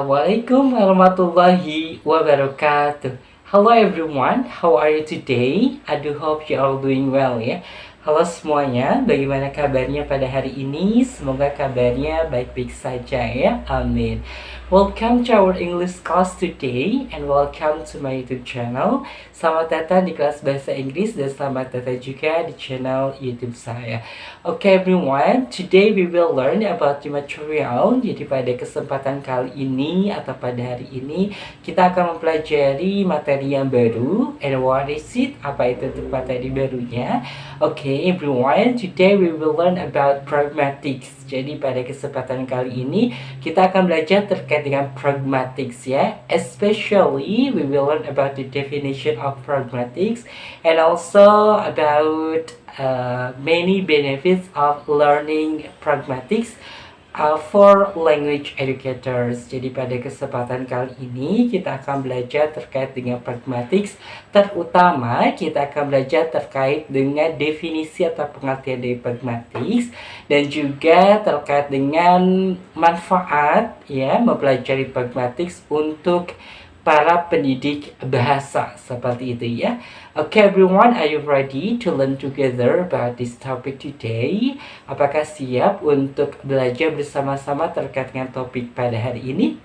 Assalamualaikum warahmatullahi wabarakatuh. Hello everyone, how are you today? I do hope you all doing well ya. Halo semuanya, bagaimana kabarnya pada hari ini? Semoga kabarnya baik-baik saja ya. Amin. Welcome to our English class today and welcome to my YouTube channel. Selamat datang di kelas bahasa Inggris dan selamat datang juga di channel YouTube saya. Okay everyone, today we will learn about the material. Jadi pada kesempatan kali ini atau pada hari ini kita akan mempelajari materi yang baru. And what is it? Apa itu untuk materi barunya? Okay everyone, today we will learn about pragmatics. Jadi pada kesempatan kali ini kita akan belajar terkait dengan pragmatics ya. Especially we will learn about the definition of pragmatics and also about many benefits of learning pragmatics for language educators. Jadi pada kesempatan kali ini kita akan belajar terkait dengan pragmatics. Terutama kita akan belajar terkait dengan definisi atau pengertian dari pragmatics dan juga terkait dengan manfaat ya mempelajari pragmatics untuk para pendidik bahasa seperti itu ya. Okay everyone, are you ready to learn together about this topic today? Apakah siap untuk belajar bersama-sama terkait dengan topik pada hari ini?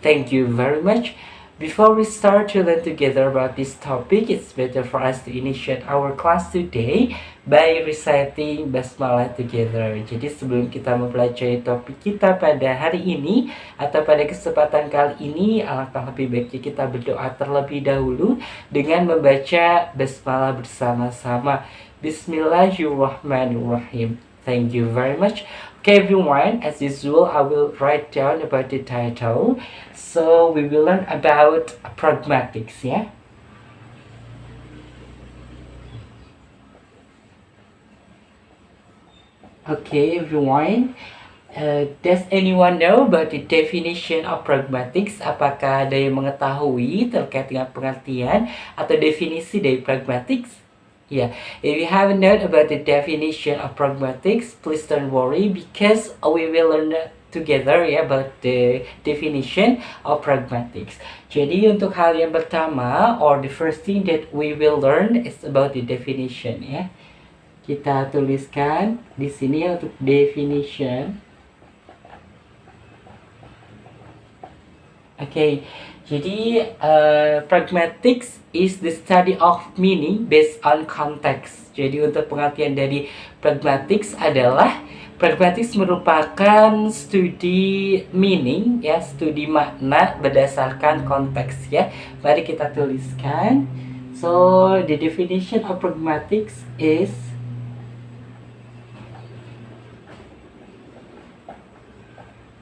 Thank you very much. Before we start to learn together about this topic, it's better for us to initiate our class today by reciting basmalah together. Jadi sebelum kita mempelajari topik kita pada hari ini atau pada kesempatan kali ini, alangkah lebih baiknya kita berdoa terlebih dahulu dengan membaca basmalah bersama-sama. Bismillahirrahmanirrahim. Thank you very much. Okay everyone, as usual I will write down about the title. So we will learn about pragmatics ya. Okay everyone, does anyone know about the definition of pragmatics? Apakah ada yang mengetahui terkait dengan pengertian atau definisi dari pragmatics? Yeah, if you haven't known about the definition of pragmatics, please don't worry because we will learn together ya about the definition of pragmatics. Jadi untuk hal yang pertama or the first thing that we will learn is about the definition ya. Kita tuliskan di sini untuk definition. Okay, jadi pragmatics is the study of meaning based on context. Jadi untuk pengertian dari pragmatics adalah pragmatics merupakan studi meaning ya, studi makna berdasarkan konteks ya. Mari kita tuliskan. So the definition of pragmatics is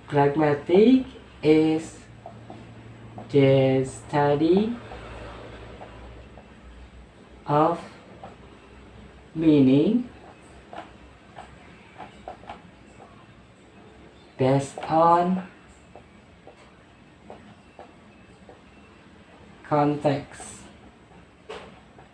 pragmatic is the study of meaning based on context.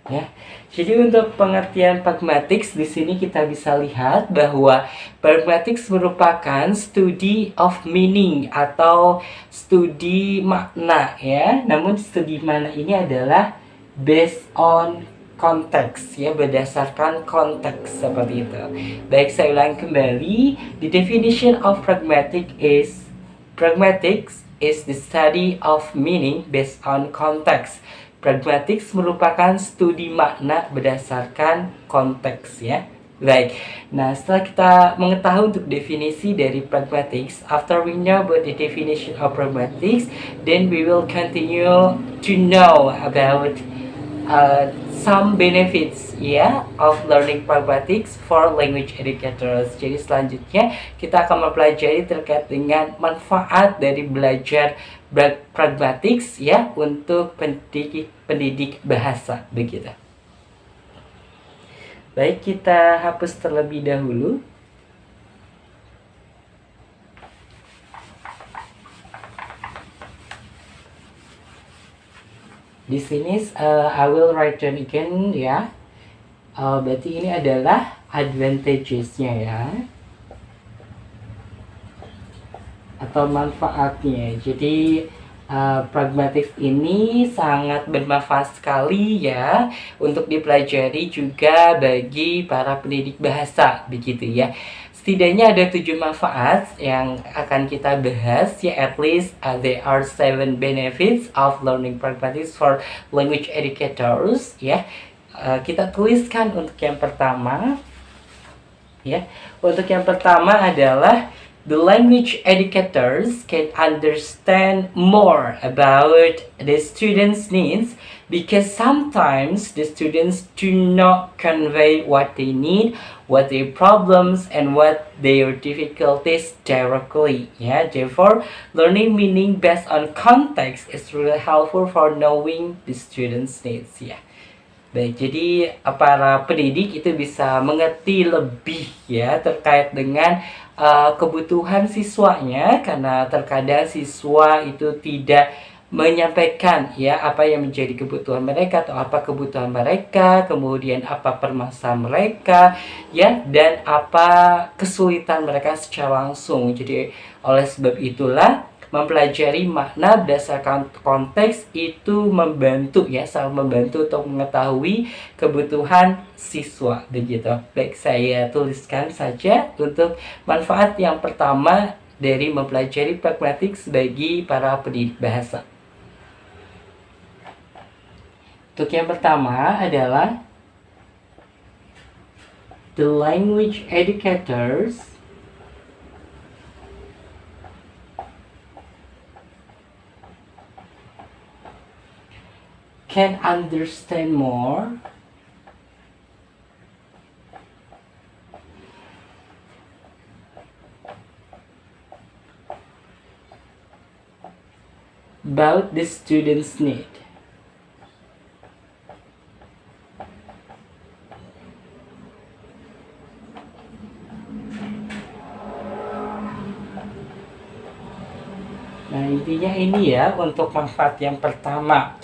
Ya. Jadi untuk pengertian pragmatics di sini kita bisa lihat bahwa pragmatics merupakan studi of meaning atau studi makna ya. Namun studi makna ini adalah based on context ya, berdasarkan konteks seperti itu. Baik, saya ulang kembali. The definition of pragmatics is the study of meaning based on context. Pragmatics merupakan studi makna berdasarkan konteks ya. Baik, nah setelah kita mengetahui untuk definisi dari pragmatics, after we know about the definition of pragmatics, then we will continue to know about some benefits of learning pragmatics for language educators. Jadi selanjutnya kita akan mempelajari terkait dengan manfaat dari belajar pragmatics ya untuk pendidik bahasa begitu. Baik, kita hapus terlebih dahulu. Di sini I will write down again ya. Berarti ini adalah advantages-nya ya. Atau atau manfaatnya. Jadi pragmatik ini sangat bermanfaat sekali ya untuk dipelajari juga bagi para pendidik bahasa begitu ya. Setidaknya ada 7 manfaat yang akan kita bahas ya, at least there are 7 benefits of learning pragmatics for language educators ya. Kita tuliskan untuk yang pertama ya. Untuk yang pertama adalah the language educators can understand more about the students' needs because sometimes the students do not convey what they need, what their problems, and what their difficulties directly. Yeah, therefore, learning meaning based on context is really helpful for knowing the students' needs. Yeah. Baik, jadi para pendidik itu bisa mengerti lebih ya terkait dengan kebutuhan siswanya, karena terkadang siswa itu tidak menyampaikan ya apa yang menjadi kebutuhan mereka atau apa kebutuhan mereka, kemudian apa permasalahan mereka ya, dan apa kesulitan mereka secara langsung. Jadi oleh sebab itulah mempelajari makna berdasarkan konteks itu membantu ya, sangat membantu untuk mengetahui kebutuhan siswa begitu. Baik, saya tuliskan saja untuk manfaat yang pertama dari mempelajari pragmatik bagi para pendidik bahasa. Untuk yang pertama adalah the language educators can understand more about the student's need. Nah, intinya ini ya untuk manfaat yang pertama.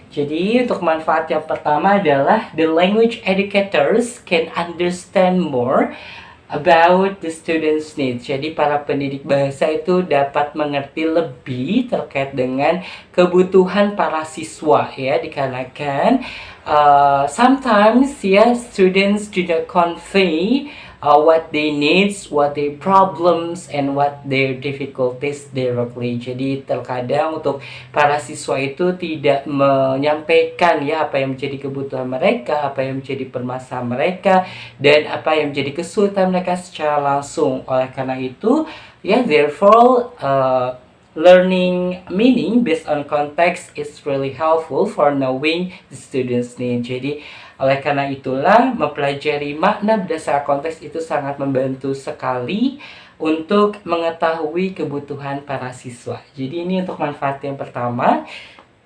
Jadi untuk manfaat yang pertama adalah the language educators can understand more about the students' needs. Jadi para pendidik bahasa itu dapat mengerti lebih terkait dengan kebutuhan para siswa ya, dikarenakan sometimes ya students do not convey what they needs, what their problems, and what their difficulties directly. Jadi terkadang untuk para siswa itu tidak menyampaikan ya apa yang menjadi kebutuhan mereka, apa yang menjadi permasalahan mereka, dan apa yang menjadi kesulitan mereka secara langsung. Oleh karena itu, ya therefore learning meaning based on context is really helpful for knowing the students' need. Jadi oleh karena itulah mempelajari makna berdasarkan konteks itu sangat membantu sekali untuk mengetahui kebutuhan para siswa. Jadi ini untuk manfaat yang pertama.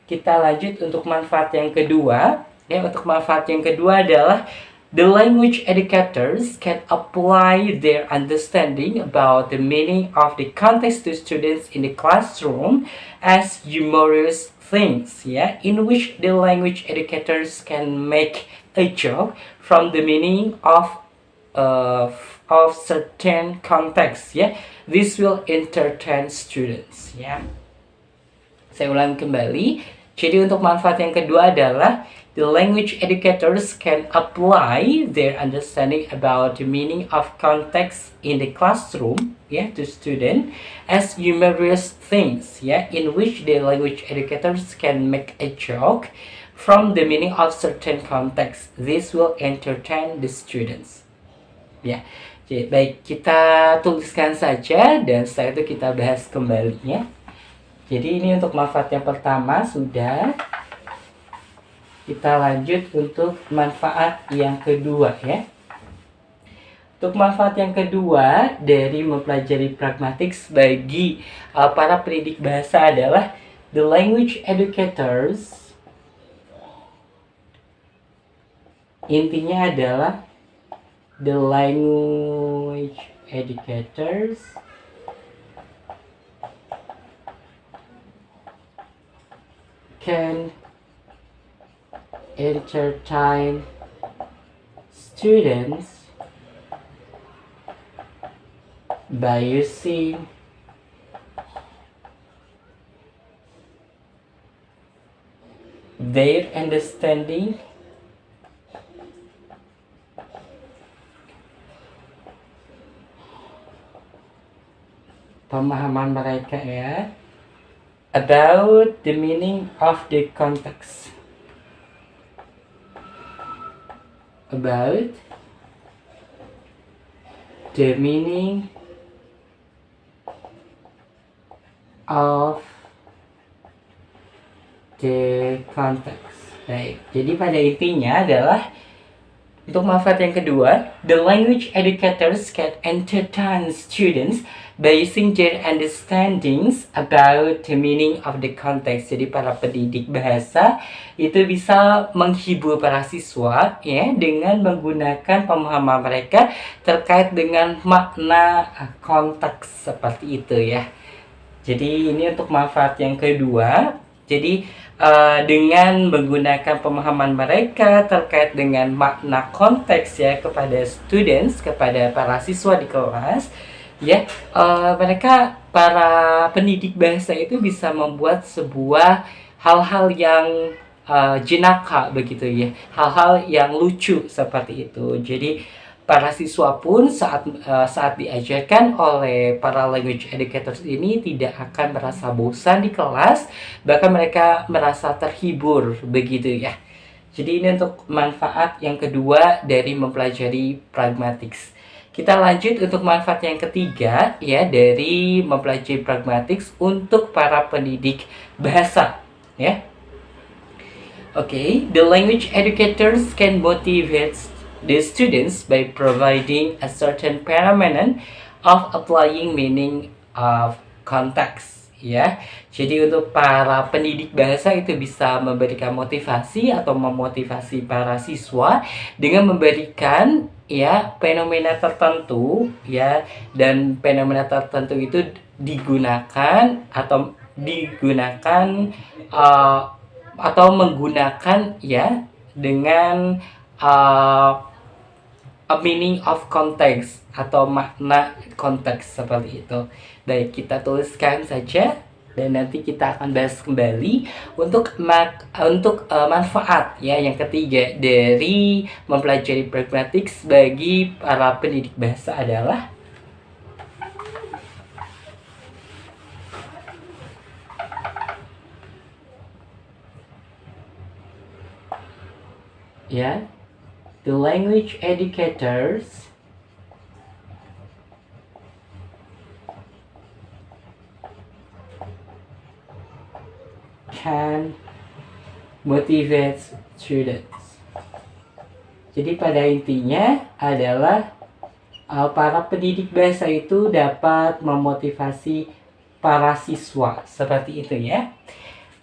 Kita lanjut untuk manfaat yang kedua. Ya, untuk manfaat yang kedua adalah the language educators can apply their understanding about the meaning of the context to students in the classroom as humorous things, yeah, in which the language educators can make a joke from the meaning of certain context, yeah. This will entertain students, yeah. Saya ulang kembali. Jadi untuk manfaat yang kedua adalah the language educators can apply their understanding about the meaning of context in the classroom, yeah, to student as humorous things, yeah, in which the language educators can make a joke from the meaning of certain context. This will entertain the students. Ya, jadi baik, kita tuliskan saja dan setelah itu kita bahas kembali ya. Jadi ini untuk manfaat yang pertama sudah. Kita lanjut untuk manfaat yang kedua ya. Untuk manfaat yang kedua dari mempelajari pragmatik bagi para pendidik bahasa adalah the language educators. Intinya adalah the language educators can entertain students by using their understanding pemahaman mereka ya about the meaning of the context, about the meaning of the context. Baik, jadi pada intinya adalah untuk manfaat yang kedua, the language educators can entertain students by using their understandings about the meaning of the context. Jadi para pendidik bahasa itu bisa menghibur para siswa ya dengan menggunakan pemahaman mereka terkait dengan makna konteks seperti itu ya. Jadi ini untuk manfaat yang kedua. Jadi dengan menggunakan pemahaman mereka terkait dengan makna konteks ya kepada students, kepada para siswa di kelas ya, mereka para pendidik bahasa itu bisa membuat sebuah hal-hal yang jenaka begitu ya, hal-hal yang lucu seperti itu. Jadi para siswa pun saat diajarkan oleh para language educators ini tidak akan merasa bosan di kelas, bahkan mereka merasa terhibur begitu ya. Jadi ini untuk manfaat yang kedua dari mempelajari pragmatics. Kita lanjut untuk manfaat yang ketiga ya dari mempelajari pragmatics untuk para pendidik bahasa ya. Okay, the language educators can motivate the students by providing a certain phenomenon of applying meaning of context ya. Jadi untuk para pendidik bahasa itu bisa memberikan motivasi atau memotivasi para siswa dengan memberikan ya fenomena tertentu ya, dan fenomena tertentu itu digunakan atau menggunakan ya dengan a meaning of context atau makna konteks seperti itu. Baik, kita tuliskan saja dan nanti kita akan bahas kembali untuk manfaat ya yang ketiga dari mempelajari pragmatics bagi para pendidik bahasa adalah ya, the language educators can motivate students. Jadi pada intinya adalah para pendidik bahasa itu dapat memotivasi para siswa seperti itu ya.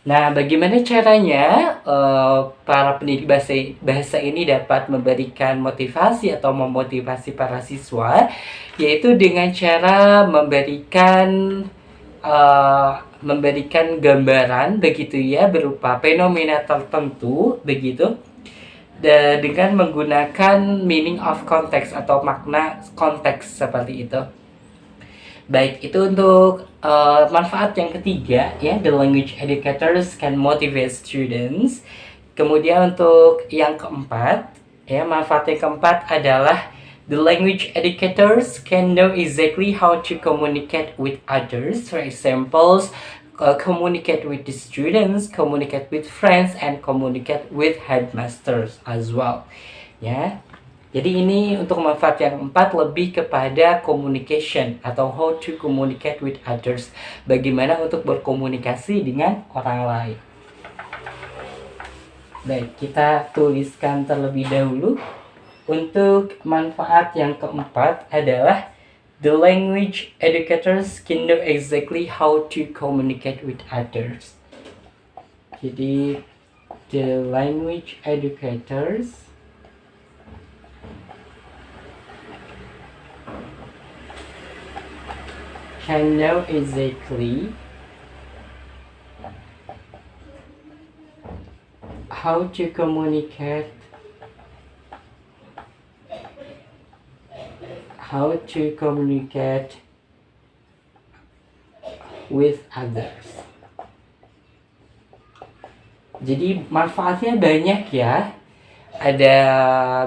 Nah, bagaimana caranya para pendidik bahasa ini dapat memberikan motivasi atau memotivasi para siswa, yaitu dengan cara memberikan gambaran begitu ya berupa fenomena tertentu begitu, dengan menggunakan meaning of context atau makna konteks seperti itu. Baik, itu untuk manfaat yang ketiga ya, the language educators can motivate students. Kemudian untuk yang keempat ya, manfaat yang keempat adalah the language educators can know exactly how to communicate with others. For example, communicate with the students, communicate with friends, and communicate with headmasters as well. Ya. Jadi ini untuk manfaat yang keempat lebih kepada communication atau how to communicate with others. Bagaimana untuk berkomunikasi dengan orang lain. Baik, kita tuliskan terlebih dahulu. Untuk manfaat yang keempat adalah the language educators can know exactly how to communicate with others. Jadi the language educators can know exactly how to communicate with others. Jadi manfaatnya banyak ya. Ada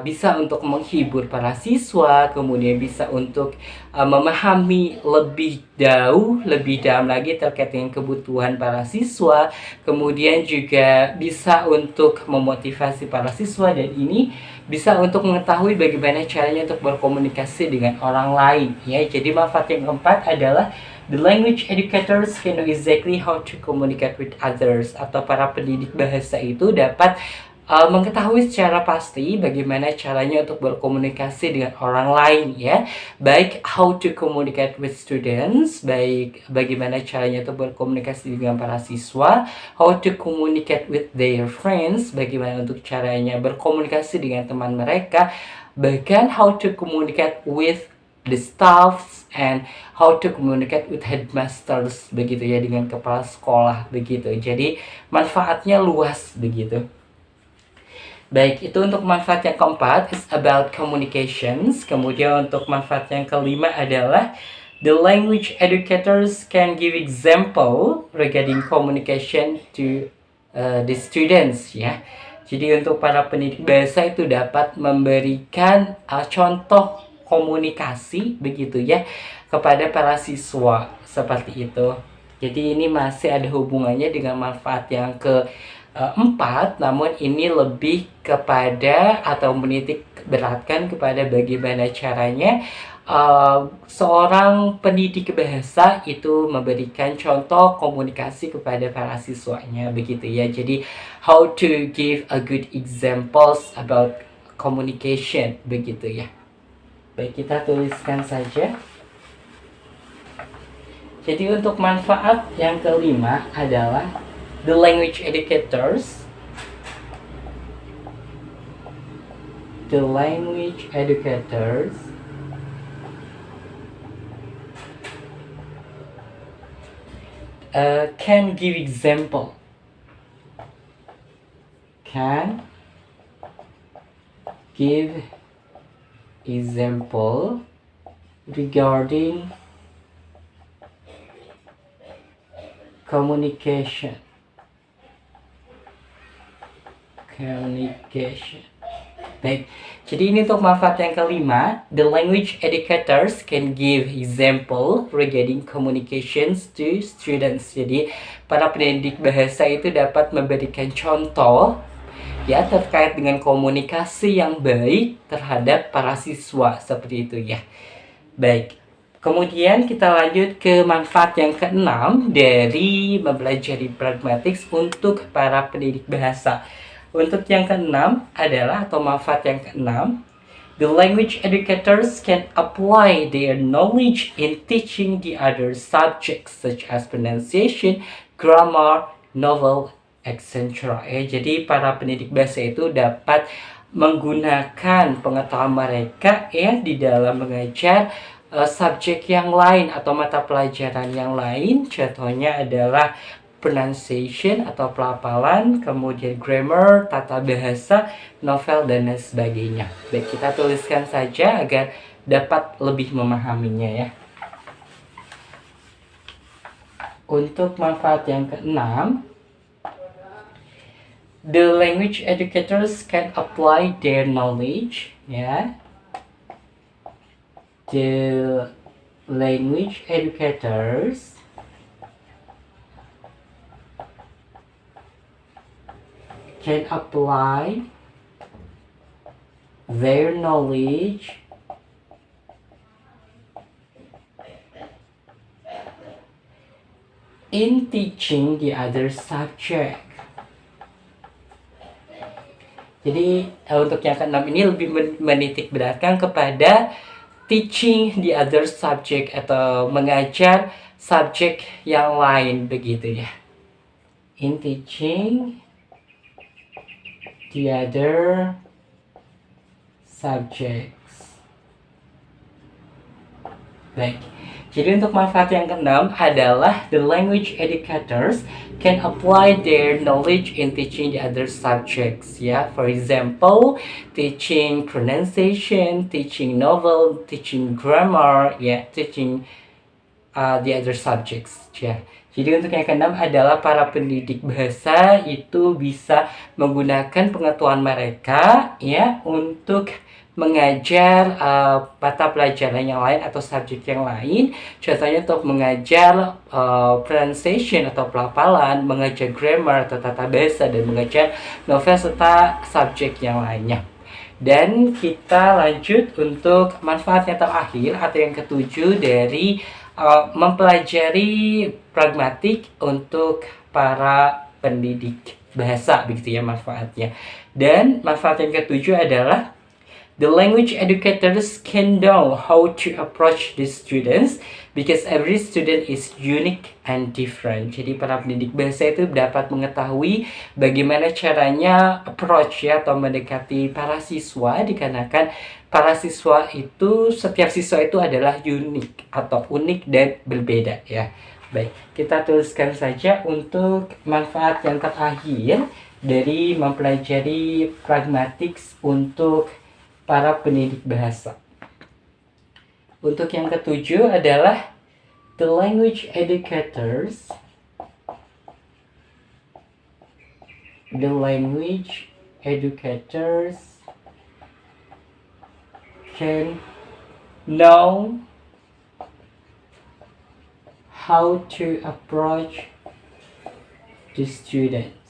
bisa untuk menghibur para siswa, kemudian bisa untuk memahami lebih jauh, lebih dalam lagi terkait dengan kebutuhan para siswa, kemudian juga bisa untuk memotivasi para siswa, dan ini bisa untuk mengetahui bagaimana caranya untuk berkomunikasi dengan orang lain ya. Jadi manfaat yang keempat adalah the language educators can know exactly how to communicate with others, atau para pendidik bahasa itu dapat mengetahui secara pasti bagaimana caranya untuk berkomunikasi dengan orang lain ya. Baik how to communicate with students, baik bagaimana caranya untuk berkomunikasi dengan para siswa, how to communicate with their friends, bagaimana untuk caranya berkomunikasi dengan teman mereka, bahkan how to communicate with the staffs and how to communicate with headmasters begitu ya, dengan kepala sekolah begitu. Jadi manfaatnya luas begitu. Baik, itu untuk manfaat yang keempat, is about communications. Kemudian untuk manfaat yang kelima adalah the language educators can give example regarding communication to the students ya. Jadi untuk para pendidik bahasa itu dapat memberikan contoh komunikasi begitu ya kepada para siswa seperti itu. Jadi ini masih ada hubungannya dengan manfaat yang keempat, namun ini lebih kepada atau menitik beratkan kepada bagaimana caranya seorang pendidik bahasa itu memberikan contoh komunikasi kepada para siswanya begitu ya. Jadi how to give a good examples about communication begitu ya. Baik, kita tuliskan saja. Jadi untuk manfaat yang kelima adalah the language educators can give example regarding communication. Baik, jadi ini untuk manfaat yang kelima, the language educators can give example regarding communications to students. Jadi para pendidik bahasa itu dapat memberikan contoh ya terkait dengan komunikasi yang baik terhadap para siswa seperti itu ya. Baik. Kemudian kita lanjut ke manfaat yang keenam dari mempelajari pragmatics untuk para pendidik bahasa. Untuk yang keenam adalah, atau manfaat yang keenam, the language educators can apply their knowledge in teaching the other subjects such as pronunciation, grammar, novel, etc. Jadi para pendidik bahasa itu dapat menggunakan pengetahuan mereka ya di dalam mengajar subjek yang lain atau mata pelajaran yang lain. Contohnya adalah pronunciation atau pelafalan, kemudian grammar, tata bahasa, novel, dan lain sebagainya. Baik, kita tuliskan saja agar dapat lebih memahaminya ya. Untuk manfaat yang keenam, the language educators can apply their knowledge ya. The language educators can apply their knowledge in teaching the other subject. Jadi untuk yang keenam ini lebih menitik beratkan kepada teaching the other subject atau mengajar subjek yang lain begitu ya. In teaching the other subjects. Baik. Jadi untuk manfaat yang keenam adalah the language educators can apply their knowledge in teaching the other subjects ya. For example, teaching pronunciation, teaching novel, teaching grammar ya, teaching the other subjects ya. Jadi untuk yang keenam adalah para pendidik bahasa itu bisa menggunakan pengetahuan mereka ya untuk mengajar mata pelajaran yang lain atau subjek yang lain. Contohnya untuk mengajar pronunciation atau pelafalan, mengajar grammar atau tata bahasa, dan mengajar novel serta subjek yang lainnya. Dan kita lanjut untuk manfaat yang terakhir atau yang ketujuh dari mempelajari pragmatik untuk para pendidik bahasa, begitu ya manfaatnya. Dan manfaat yang ketujuh adalah the language educators can know how to approach the students because every student is unique and different. Jadi para pendidik bahasa itu dapat mengetahui bagaimana caranya approach ya, atau mendekati para siswa, dikarenakan para siswa itu, setiap siswa itu adalah unik atau unik dan berbeda ya. Baik, kita tuliskan saja untuk manfaat yang terakhir dari mempelajari pragmatics untuk para pendidik bahasa. Untuk yang ketujuh adalah the language educators can know how to approach the students.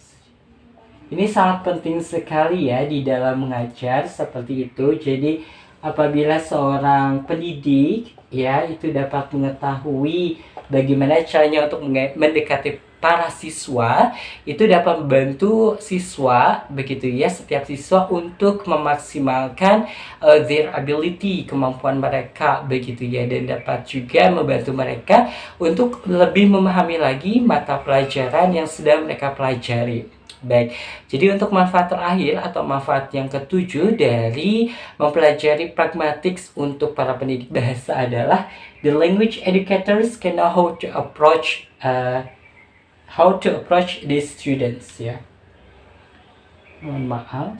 Ini sangat penting sekali ya di dalam mengajar seperti itu. Jadi apabila seorang pendidik ya itu dapat mengetahui bagaimana caranya untuk mendekati para siswa, itu dapat membantu siswa begitu ya, setiap siswa untuk memaksimalkan their ability, kemampuan mereka begitu ya, dan dapat juga membantu mereka untuk lebih memahami lagi mata pelajaran yang sedang mereka pelajari. Baik, jadi untuk manfaat terakhir atau manfaat yang ketujuh dari mempelajari pragmatics untuk para pendidik bahasa adalah the language educators can know how to approach these students ya. Mohon maaf.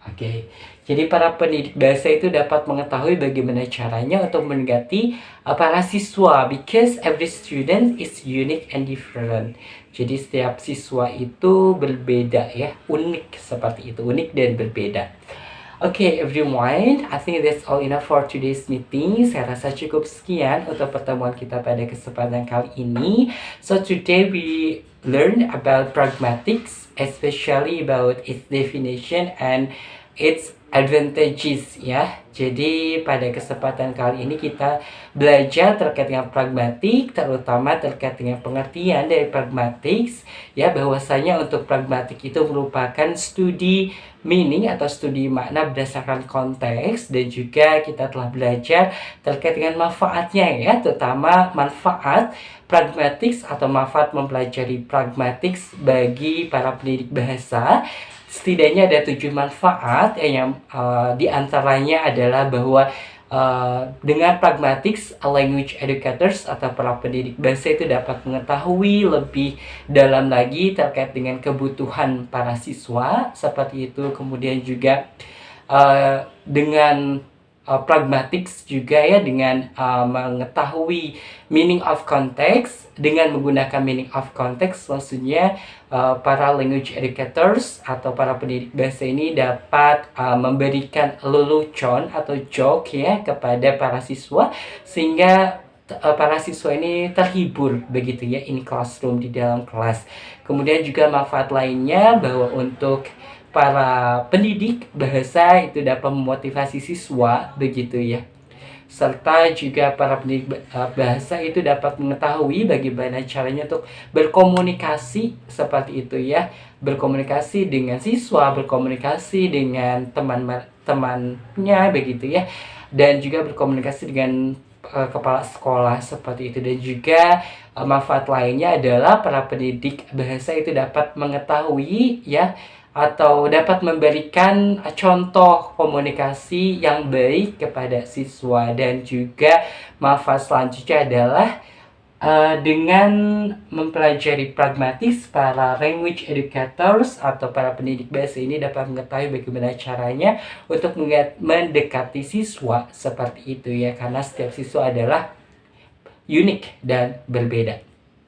Oke, jadi para pendidik bahasa itu dapat mengetahui bagaimana caranya untuk mendekati para siswa because every student is unique and different. Jadi setiap siswa itu berbeda ya, unik seperti itu, unik dan berbeda. Okay everyone, I think that's all enough for today's meeting. Saya rasa cukup sekian untuk pertemuan kita pada kesempatan kali ini. So today we learned about pragmatics, especially about its definition and its advantages ya. Jadi pada kesempatan kali ini kita belajar terkait dengan pragmatik, terutama terkait dengan pengertian dari pragmatics ya, bahwasanya untuk pragmatik itu merupakan studi meaning atau studi makna berdasarkan konteks, dan juga kita telah belajar terkait dengan manfaatnya ya, terutama manfaat pragmatics atau manfaat mempelajari pragmatics bagi para pendidik bahasa. Setidaknya ada 7 manfaat yang diantaranya adalah bahwa dengan pragmatics, language educators atau para pendidik bahasa itu dapat mengetahui lebih dalam lagi terkait dengan kebutuhan para siswa seperti itu. Kemudian juga dengan pragmatics juga ya, dengan mengetahui meaning of context. Dengan menggunakan meaning of context, maksudnya para language educators atau para pendidik bahasa ini dapat memberikan lelucon atau joke ya kepada para siswa, sehingga para siswa ini terhibur begitu ya in classroom, di dalam kelas. Kemudian juga manfaat lainnya bahwa untuk para pendidik bahasa itu dapat memotivasi siswa begitu ya, serta juga para pendidik bahasa itu dapat mengetahui bagaimana caranya untuk berkomunikasi seperti itu ya, berkomunikasi dengan siswa, berkomunikasi dengan teman-temannya begitu ya, dan juga berkomunikasi dengan kepala sekolah seperti itu. Dan juga manfaat lainnya adalah para pendidik bahasa itu dapat mengetahui ya, atau dapat memberikan contoh komunikasi yang baik kepada siswa. Dan juga manfaat selanjutnya adalah dengan mempelajari pragmatis, para language educators atau para pendidik bahasa ini dapat mengetahui bagaimana caranya untuk mendekati siswa seperti itu ya, karena setiap siswa adalah unik dan berbeda.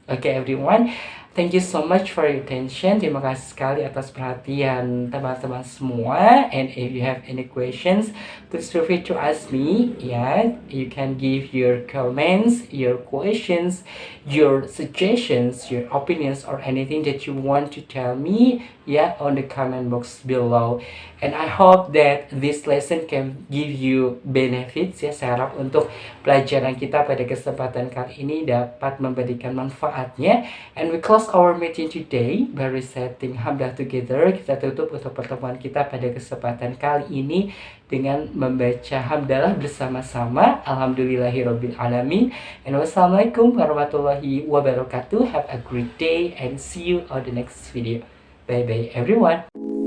Okay, everyone. Thank you so much for your attention. Terima kasih sekali atas perhatian teman-teman semua. And if you have any questions, please feel free to ask me. Yeah, you can give your comments, your questions, your suggestions, your opinions, or anything that you want to tell me. Yeah, on the comment box below. And I hope that this lesson can give you benefits. Ya, saya harap untuk pelajaran kita pada kesempatan kali ini dapat memberikan manfaatnya. And we close our meeting today by reciting Hamdah together. Kita tutup untuk pertemuan kita pada kesempatan kali ini dengan membaca hamdalah bersama-sama. Alhamdulillahirabbil alamin. And wassalamualaikum warahmatullahi wabarakatuh. Have a great day and see you on the next video. Bye bye everyone.